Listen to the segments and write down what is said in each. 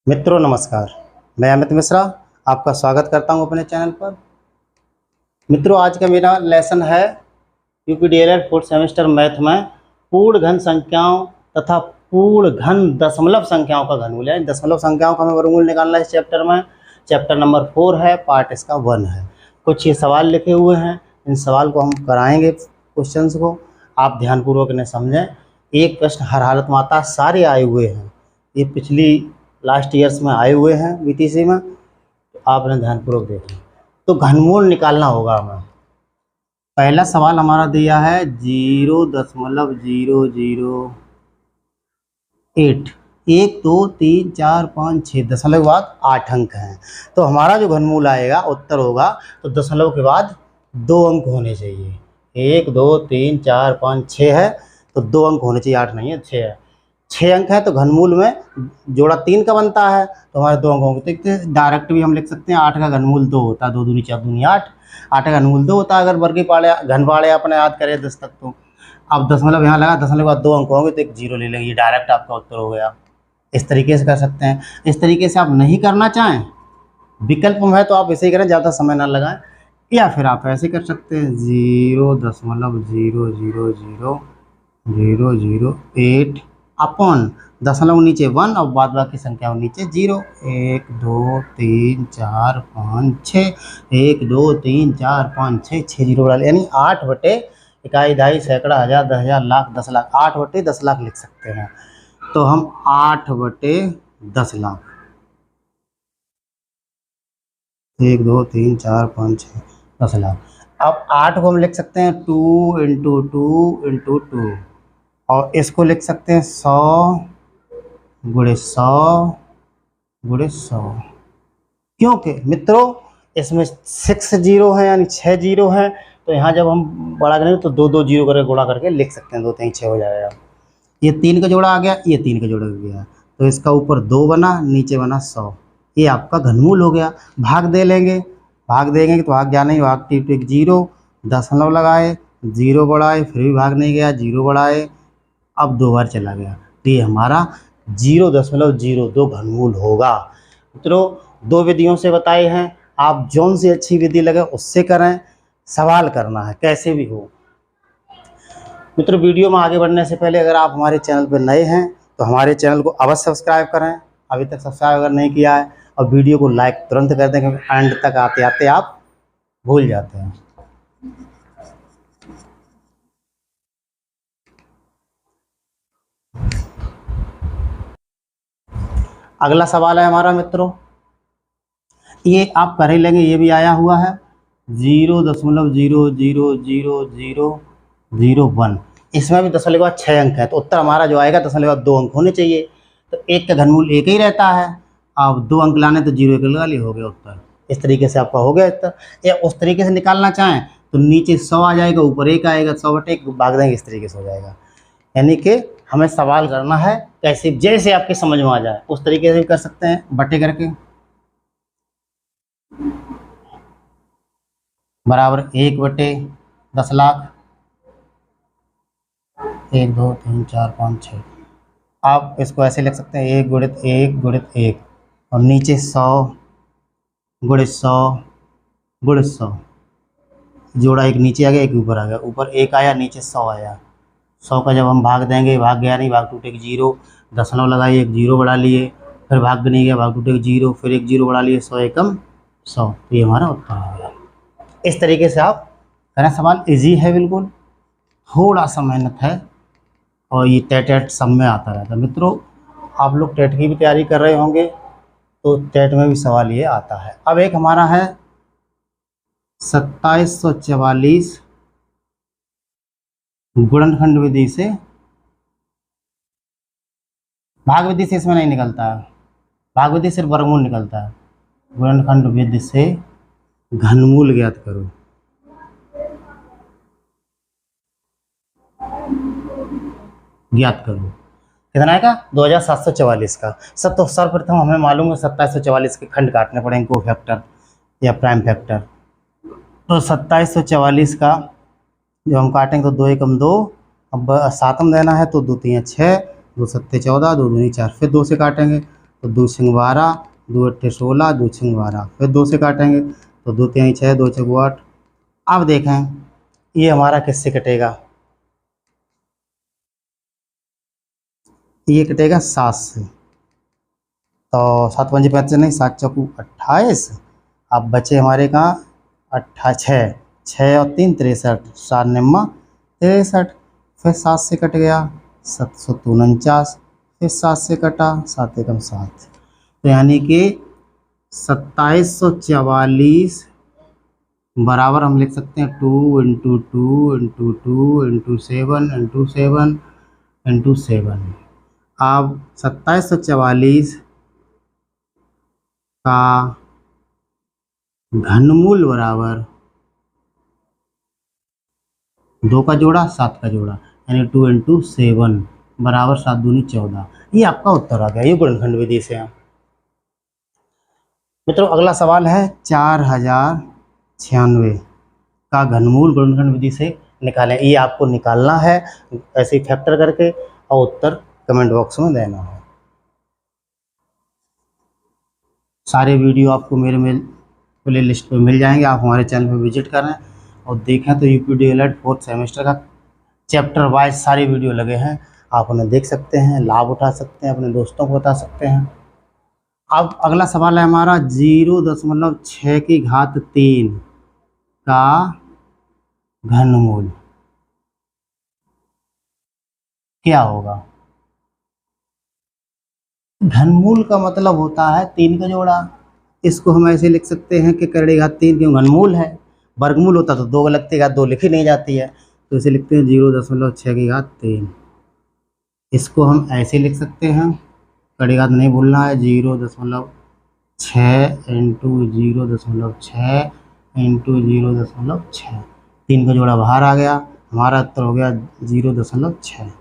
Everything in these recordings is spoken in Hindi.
मित्रों नमस्कार, मैं अमित मिश्रा आपका स्वागत करता हूं अपने चैनल पर। मित्रों आज का मेरा लेसन है यूपीडीएलएड फोर्थ सेमेस्टर मैथ में पूर्ण घन संख्याओं तथा पूर्ण घन दशमलव संख्याओं का घनमूल है। दशमलव संख्याओं का हमें वर्गमूल निकालना है इस चैप्टर में। चैप्टर नंबर 4 है, पार्ट इसका 1 है। कुछ ये सवाल लिखे हुए हैं, इन सवाल को हम कराएंगे क्वेश्चंस को, आप ध्यानपूर्वक इन्हें समझें। एक प्रश्न हर हालत में आता, सारे आए हुए हैं, ये पिछली लास्ट ईयर्स में आए हुए हैं बीटीसी में, तो आपने ध्यानपूर्वक देखना। तो घनमूल निकालना होगा हमें। पहला सवाल हमारा दिया है 0.008, 1 2 3 4 5 6 दशमलव के बाद 8 अंक हैं। तो हमारा जो घनमूल आएगा उत्तर होगा, तो दशमलव के बाद 2 अंक होने चाहिए। 1 2 3 4 5 6 है, तो 2 अंक होने चाहिए, 8 नहीं है, 6 है। 6 अंक है तो घनमूल में जोड़ा 3 का बनता है, तो हमारे 2 अंक होंगे। तो डायरेक्ट भी हम लिख सकते हैं, 8 का घनमूल 2 होता है, 2 दूनी 4 दूनी 8, 8 का घनमूल 2 होता है। अगर वर्गी पाड़े घन पाड़े अपने याद करें 10 तक, तो अब दशमलव यहाँ लगा, दशमलव के बाद 2 अंक होंगे तो एक 0 ले लेंगे, ये डायरेक्ट आपका उत्तर हो गया। इस तरीके से कर सकते हैं। इस तरीके से आप नहीं करना चाहें, विकल्प में है तो आप ऐसे ही करें, ज़्यादा समय ना लगाएं, या फिर आप ऐसे कर सकते हैं 0.0000008 अपन दशमलव नीचे 1 और बाद बाकी संख्या नीचे 0। 1 2 3 4 5 6, 1 2 3 4 5 6, 6 जीरो बड़ा, यानी 8 बटे इकाई दहाई सैकड़ा हज़ार 10,000 लाख 10 लाख, 8 बटे 10 लाख लिख सकते हैं। तो हम 8 बटे 10 लाख, 1 2 3 4 5 6 10 लाख। अब 8 को हम लिख सकते हैं 2 × 2 × 2, और इसको लिख सकते हैं 100 × 100 × 100, क्योंकि मित्रों इसमें 6 जीरो हैं, यानी 6 जीरो हैं। तो यहाँ जब हम बड़ा करेंगे तो 2 2 जीरो करके गुणा करके लिख सकते हैं, 2 3 6 हो जाएगा। ये 3 का जोड़ा आ गया, ये 3 का जोड़ा हो गया, तो इसका ऊपर 2 बना, नीचे बना 100। ये आपका घनमूल हो गया। भाग दे लेंगे, भाग देंगे तो भाग जाना ही, भाग टिक टिक 0, दशमलव लगाए, 0 बढ़ाए, फिर भी भाग नहीं गया, 0 बढ़ाए, अब 2 बार चला गया, तो ये हमारा 0.02 घनमूल होगा। मित्रों 2 विधियों से बताए हैं, आप जौन सी अच्छी विधि लगे उससे करें, सवाल करना है कैसे भी हो। मित्रों वीडियो में आगे बढ़ने से पहले अगर आप हमारे चैनल पर नए हैं तो हमारे चैनल को अवश्य सब्सक्राइब करें, अभी तक सब्सक्राइब अगर नहीं किया है, और वीडियो को लाइक तुरंत कर दें, क्योंकि एंड तक आते आते आप भूल जाते हैं। अगला सवाल है हमारा मित्रों, ये आप कर ही लेंगे, ये भी आया हुआ है 0.0000001। इसमें भी दशमलव के बाद 6 अंक है, तो उत्तर हमारा जो आएगा दशमलव के बाद 2 अंक होने चाहिए। तो 1 का घनमूल 1 ही रहता है, अब 2 अंक लाने तो 0 1 लगा लिए, हो गया उत्तर। इस तरीके से आपका हो गया उत्तर। या उस तरीके से निकालना चाहें तो नीचे 100 आ जाएगा, ऊपर 1 आएगा, 100 बटे 1 भाग देंगे, इस तरीके से हो जाएगा। यानी कि हमें सवाल करना है कैसे, जैसे आपके समझ में आ जाए उस तरीके से भी कर सकते हैं, बटे करके बराबर 1 बटे 10 लाख, 1 2 3 4 5 6। आप इसको ऐसे लिख सकते हैं 1 गुणित 1 गुणित 1, और नीचे 100 गुणित 100 गुणित 100, जोड़ा एक नीचे आ गया, एक ऊपर आ गया, ऊपर 1 आया, नीचे 100 आया। 100 का जब हम भाग देंगे, भाग गया नहीं, भाग टूटे 0, दशमलव लगाइए, 1 0 बढ़ा लिए, फिर भाग भी नहीं गया, भाग टूटे 0, फिर 1 0 बढ़ा लिए, 100 एकम 100, तो ये हमारा उत्तर आ गया। इस तरीके से आप करें। सवाल इजी है बिल्कुल, थोड़ा सा मेहनत है, और ये टेट सब में आता रहता है। मित्रों आप लोग टेट की भी तैयारी कर रहे होंगे तो टेट में भी सवाल ये आता है। अब एक हमारा है 2744 गुणनखंड विधि से, भाग विधि से इसमें नहीं निकलता है, भाग विधि सिर्फ वर्गमूल निकलता है। गुणनखंड विधि से घनमूल ज्ञात करो। ज्ञात करो कितना आएगा, 2744 का। सब तो सर्वप्रथम हमें मालूम है 2744 के खंड काटने पड़ेंगे, को फैक्टर या प्राइम फैक्टर। तो 2744 का जब हम काटेंगे तो 2 एकम 2, अब 7 देना है तो 2 3 6, 2 7 14, 2 दूनी 4, फिर 2 से काटेंगे तो 2 छिंग 12, 2 अट्ठे 16, 2 छिंग 12, फिर 2 से काटेंगे तो 2 तिहाई 6, 2 चौक 8। अब देखें ये हमारा किससे कटेगा, ये कटेगा 7 से। तो 7 पंजे 35 नहीं, 7 चौकू 28। अब बचे हमारे कहाँ 6, 6 और 3 63, 4 निम्मा 63, फिर 7 से कट गया 749, फिर 7 से कटा 7 एकम 7, तो यानी कि 2744 बराबर हम लिख सकते हैं 2 into 2 into 2 into 7 into 7 into 7। अब 2744 का घनमूल बराबर 2 का जोड़ा 7 का जोड़ा, यानी 2 इंटू 7 बराबर 7 दूनी 14। ये आपका उत्तर आ गया, ये गुणनखंड विधि से है। मित्रों अगला सवाल है 4096 का घनमूल गुणनखंड विधि से निकालें। ये आपको निकालना है ऐसे ही फैक्टर करके और उत्तर कमेंट बॉक्स में देना है। सारे वीडियो आपको मेरे मेल प्ले लिस्ट पर मिल जाएंगे, आप हमारे चैनल पर विजिट करें और देखें तो यूपीडीएलएड 4th सेमेस्टर का चैप्टर वाइज सारे वीडियो लगे हैं, आप उन्हें देख सकते हैं, लाभ उठा सकते हैं, अपने दोस्तों को बता सकते हैं। अब अगला सवाल है हमारा 0.6 की घात 3 का घनमूल क्या होगा। घनमूल का मतलब होता है 3 का जोड़ा। इसको हम ऐसे लिख सकते हैं कि करड़ी घात 3 क्यों घनमूल है, वर्गमूल होता तो 2 लगती घात 2 लिखी नहीं जाती है, तो इसे लिखते हैं 0.6 की घात 3। इसको हम ऐसे लिख सकते हैं, कड़ी घात नहीं भूलना है, 0.6 इंटू 0.6 इंटू 0.6, 3 का जोड़ा बाहर आ गया, हमारा उत्तर हो गया 0.6।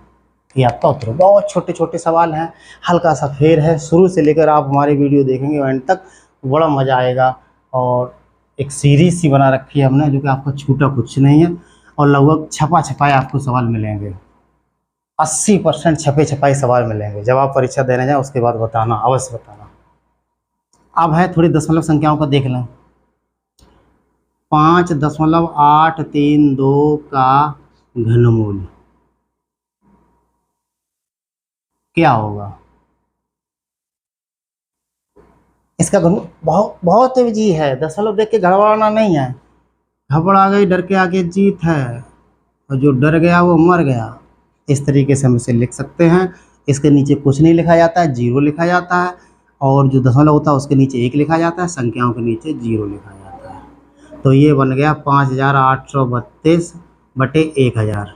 ये आपका उत्तर। बहुत छोटे छोटे सवाल हैं, हल्का सा फेर है, शुरू से लेकर आप हमारी वीडियो देखेंगे एंड तक बड़ा मज़ा आएगा। और एक सीरीज सी बना रखी है हमने जो कि आपको छूटा कुछ नहीं है, और लगभग छपा छपाए आपको सवाल मिलेंगे, 80% छपे छपाई सवाल मिलेंगे। जब आप परीक्षा देने जाएं उसके बाद बताना, अवश्य बताना। अब है थोड़ी दशमलव संख्याओं का देख लें। 5.832 का घनमूल क्या होगा। इसका घनमूल बहुत बहुत इजी है, दशमलव देख के घबराना नहीं है। घबरा गई डर के आगे जीत है, और जो डर गया वो मर गया। इस तरीके से हम इसे लिख सकते हैं। इसके नीचे कुछ नहीं लिखा जाता है, 0 लिखा जाता है, और जो दशमलव होता है उसके नीचे 1 लिखा जाता है, संख्याओं के नीचे 0 लिखा जाता है। तो ये बन गया 5832 बटे 1000।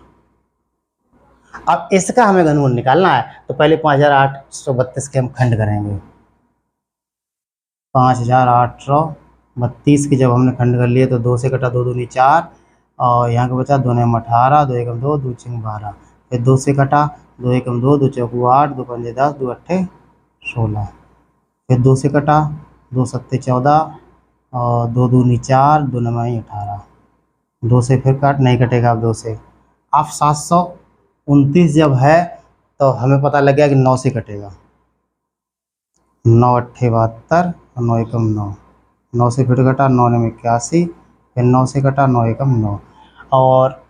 अब इसका हमें घनमूल निकालना है, तो पहले 5832 के हम खंड करेंगे। 5832 के जब हमने खंड कर लिए तो 2 से कटा, 2 दूनी 4, और यहाँ का बचा 2 नम 18, 2 एकम 2, 2 छिंग 12, फिर 2 से कटा, 2 एकम 2, 2 चौकू 8, 2 पंजे 10, 2 अट्ठे 16, फिर 2 से कटा, 2 सत्ते 14, और 2 दूनी 4, 2 नमाई 18, 2 से फिर काट नहीं कटेगा अब 2 से। अब 729 जब है तो हमें पता लग गया कि 9 से कटेगा, 9 अट्ठे 72, 9 एकम 9, 9 से फिर कटा, 9 नम 81, फिर 9 से कटा, 9 एकम 9, और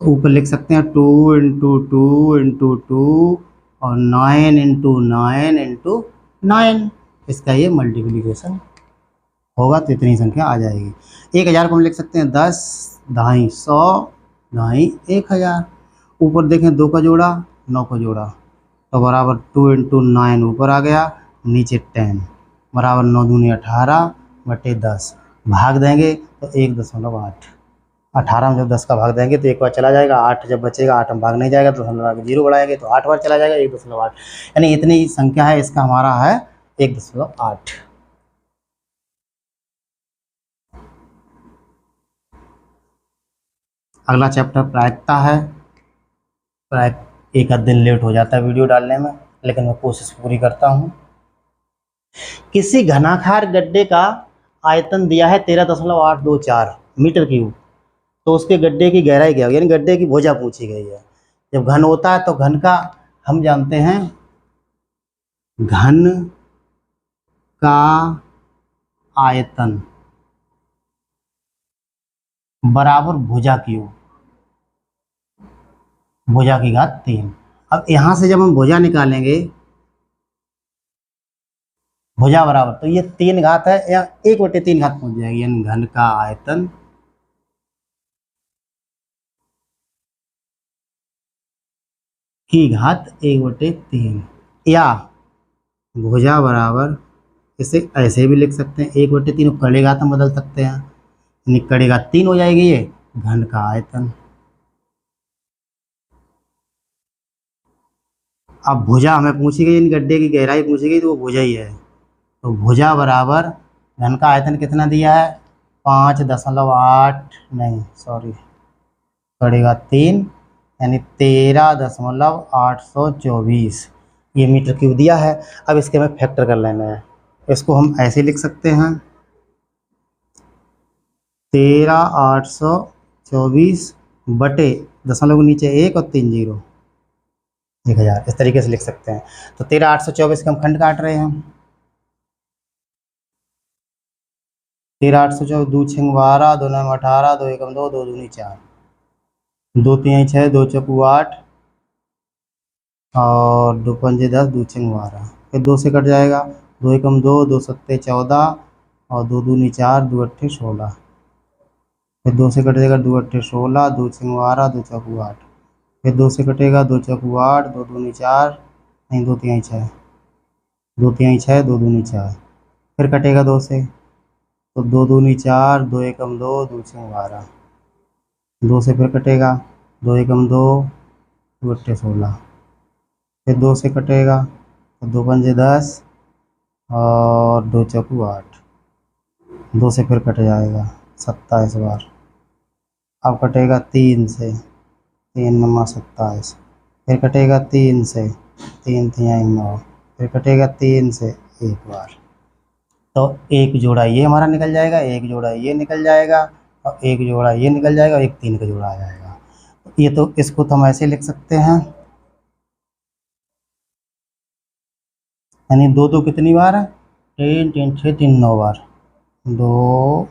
ऊपर लिख सकते हैं 2 इंटू 2 इंटू 2 और 9 इंटू 9 इंटू 9। इसका ये मल्टीप्लिकेशन होगा तो इतनी संख्या आ जाएगी। 1000 को हम लिख सकते हैं 10, दहाई 100, दहाई 1000। ऊपर देखें 2 का जोड़ा 9 का जोड़ा, तो बराबर 2 इंटू 9 ऊपर आ गया, नीचे 10 बराबर 9 दूनी 18 बटे 10। भाग देंगे तो 1.8। 18 में जब 10 का भाग देंगे तो एक बार चला जाएगा, 8 जब बचेगा 8 में भाग नहीं जाएगा तो हम आगे 0 बढ़ाएंगे तो 8 बार चला जाएगा, 1.8, यानी इतनी संख्या है, इसका हमारा है 1.8। अगला चैप्टर प्रायिकता है। एक आध दिन लेट हो जाता है वीडियो डालने में, लेकिन मैं कोशिश पूरी करता हूँ। किसी घनाकार गड्ढे का आयतन दिया है 13.824 मीटर क्यूब, तो उसके गड्ढे की गहराई क्या होगी, यानी गड्ढे की भुजा पूछी गई है। जब घन होता है तो घन का हम जानते हैं घन का आयतन बराबर भुजा क्यू, भुजा की घात 3। अब यहाँ से जब हम भुजा निकालेंगे, भुजा बराबर, तो ये 3 घात है या 1/3 घात पहुंच जाएगी, यानी घन का आयतन की घात 1/3, या भुजा बराबर, इसे ऐसे भी लिख सकते हैं 1/3 को कड़े घात में बदल सकते हैं, यानी कड़े घात 3 हो जाएगी ये घन का आयतन। अब भुजा हमें पूछी गई, इन गड्ढे की गहराई पूछी गई, तो वो भुजा ही है, तो भुजा बराबर घन का आयतन कितना दिया है 5.8, नहीं सॉरी, कड़े घात 3, यानी 13.824 ये मीटर क्यूब दिया है। अब इसके हमें फैक्टर कर लेना है, इसको हम ऐसे लिख सकते हैं 13,824 बटे दशमलव के नीचे 1 और 3 जीरो, 1000, इस तरीके से लिख सकते हैं। तो 13,824 के हम खंड काट रहे हैं, 13,824 दो छंग 12, दो नम 18, दो एकम 2, दो दूनी 4, 2 3 6, 2 चौकू 8 और 2 पंजे 10, 2 छंग 12, फिर 2 से कट जाएगा, 2 एकम 2, 2 सत्ते 14 और 2 दूनी 4, 2 अट्ठे 16, फिर 2 से कटेगा, 2 अट्ठे 16, 2 छंग 12, 2 चौकू 8, फिर 2 से कटेगा, 2 चौकू 8, 2 दूनी 4, नहीं 2 तिहाई 6, 2 तिहाई 6, 2 दूनी 4, फिर कटेगा 2 से, तो 2 दूनी 4, 2 एकम 2, 2 छंग 12, 2 से फिर कटेगा, 2 एकम 2, 2 अट्ठे 16, फिर 2 से कटेगा, तो 2 पंजे 10 और 2 चौकू 8, 2 से फिर कट जाएगा 27 बार। अब कटेगा 3 से, 3 नम्मा 27, फिर कटेगा 3 से, 3 तिहाई 9, फिर कटेगा 3 से 1 बार, तो एक जोड़ा ये हमारा निकल जाएगा, एक जोड़ा ये निकल जाएगा और एक जोड़ा ये निकल जाएगा और एक 3 का जोड़ा आ जाएगा। ये तो इसको तो हम ऐसे लिख सकते हैं, यानी 2 2 कितनी बार है, 3 3 6 3 9 बार, 2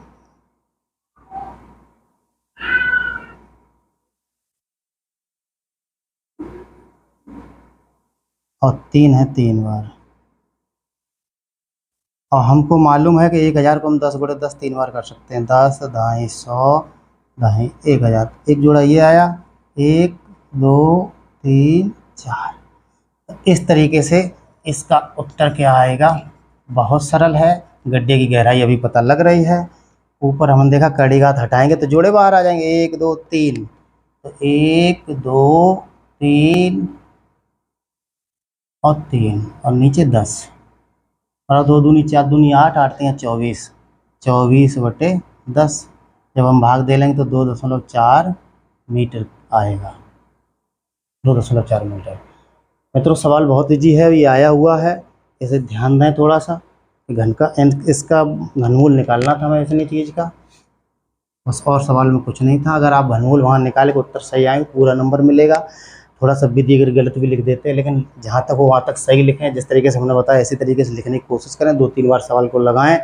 और 3 है 3 बार, और हमको मालूम है कि 1000 को हम 10 गुणे 10 3 बार कर सकते हैं, 10 दाई 100 दाई 1000, एक जोड़ा ये आया, 1 2 3 4। इस तरीके से इसका उत्तर क्या आएगा, बहुत सरल है, गड्ढे की गहराई अभी पता लग रही है, ऊपर हमने देखा कड़ी घात हटाएंगे तो जोड़े बाहर आ जाएंगे, 1 2 3, तो 1 2 3 और 3 और नीचे 10 और 2 दूनी 4 दूनी 8, 8 तियां 24, 24/10, जब हम भाग दे लेंगे तो 2.4 मीटर आएगा, 2.4 मीटर। मित्रों सवाल बहुत ईजी है, ये आया हुआ है, इसे ध्यान दें थोड़ा सा, घन का इसका घनमूल निकालना था हमें इतनी चीज़ का, बस, और सवाल में कुछ नहीं था। अगर आप घनमूल वहाँ निकाले तो उत्तर सही आएंगे, पूरा नंबर मिलेगा। थोड़ा सा विधि अगर गलत भी लिख देते हैं, लेकिन जहाँ तक हो वहाँ तक सही लिखें, जिस तरीके से हमने बताया इसी तरीके से लिखने की कोशिश करें, 2-3 बार सवाल को लगाएं,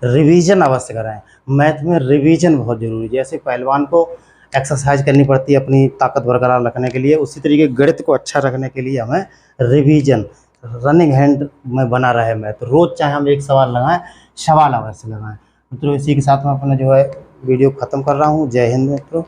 रिवीजन अवश्य कराएं। मैथ में रिवीजन बहुत ज़रूरी है, जैसे पहलवान को एक्सरसाइज करनी पड़ती है अपनी ताकत बरकरार रखने के लिए, उसी तरीके गणित को अच्छा रखने के लिए हमें रिवीजन, रनिंग हैंड में बना रहे मैथ, रोज़ चाहे हम एक सवाल लगाएं, सवाल अवश्य लगाएं। मित्रों इसी के साथ मैं अपना जो है वीडियो ख़त्म कर रहा हूँ। जय हिंद मित्रों।